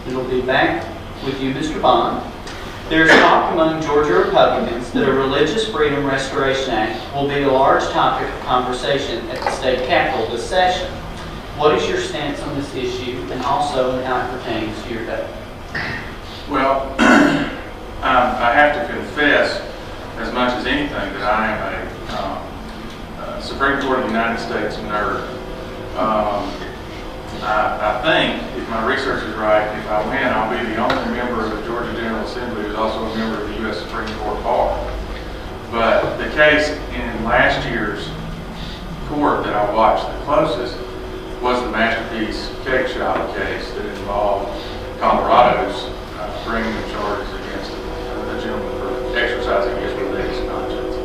It'll be back with you, Mr. Vaughn. There's talk among Georgia Republicans that a Religious Freedom Restoration Act will be a large topic of conversation at the state capitol this session. What is your stance on this issue, and also in how it pertains to your vote? Well, I have to confess, as much as anything, that I am a Supreme Court of the United States nerd. I think, if my research is right, if I win, I'll be the only member of the Georgia General Assembly who's also a member of the U.S. Supreme Court Bar. But the case in last year's court that I watched the closest was the Masterpiece Cake Shop case that involved Colorado's bringing the charges against the gentleman for exercising his religious conscience.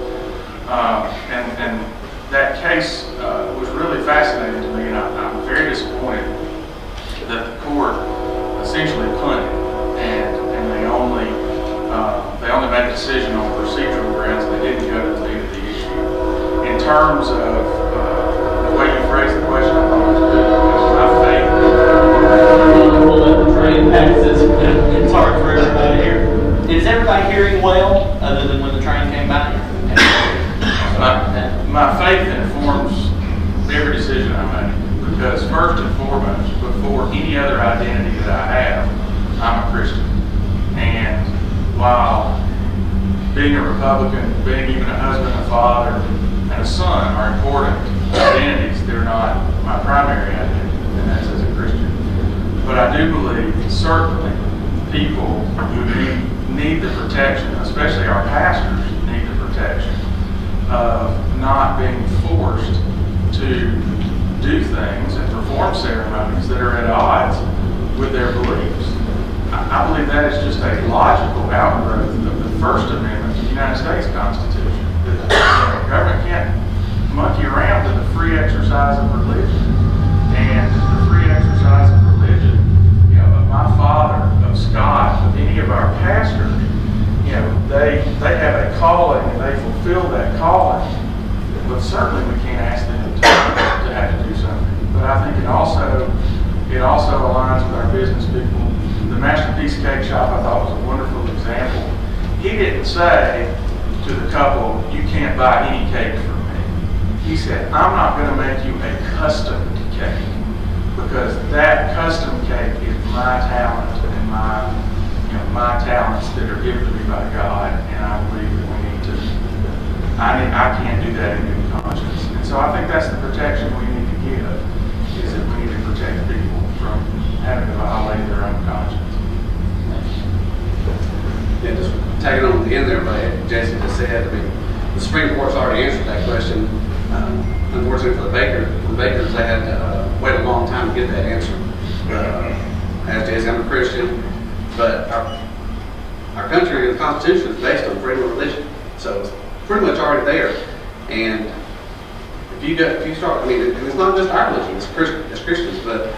And that case was really fascinating to me, and I'm very disappointed that the court essentially punted and they only made a decision on procedural grounds. They didn't go to the meat of the issue. In terms of the way you phrased the question, I thought it was good because my faith. We'll let the train pass. It's hard for everybody here. Is everybody hearing well, other than when the train came by? My faith informs every decision I make, because first and foremost, before any other identity that I have, I'm a Christian. And while being a Republican, being even a husband, a father, and a son are important identities, they're not my primary identity, and that's as a Christian. But I do believe certainly people who need the protection, especially our pastors, need the protection of not being forced to do things and perform ceremonies that are at odds with their beliefs. I believe that is just a logical outgrowth of the First Amendment to the United States Constitution. The government can't monkey around with the free exercise of religion. And the free exercise of religion, of my father, of Scott, of any of our pastors, they have a calling and they fulfill that calling. But certainly we can't ask them to have to do something. But I think it also aligns with our business people. The Masterpiece Cake Shop, I thought, was a wonderful example. He didn't say to the couple, "You can't buy any cake from me." He said, "I'm not going to make you a custom cake, because that custom cake is my talent and my talents that are given to me by God, and I believe that we need to. I can't do that in good conscience." And so I think that's the protection we need to give, is that we need to protect people from having to violate their own conscience. Yeah, just tagging on at the end there, but Jason just said, the Supreme Court's already answered that question. Unfortunately for the bakers, they had to wait a long time to get that answer. As Jason, I'm a Christian, but our country and the Constitution is based on freedom of religion, so it's pretty much already there. And if you start, and it's not just our religion, it's Christians, but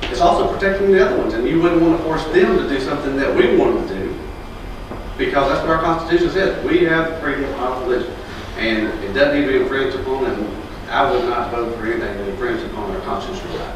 it's also protecting the other ones, and you wouldn't want to force them to do something that we want them to do, because that's what our Constitution says. We have freedom of religion, and it doesn't need to be infringed upon, and I would not vote for anything that infringes upon our constitutional right.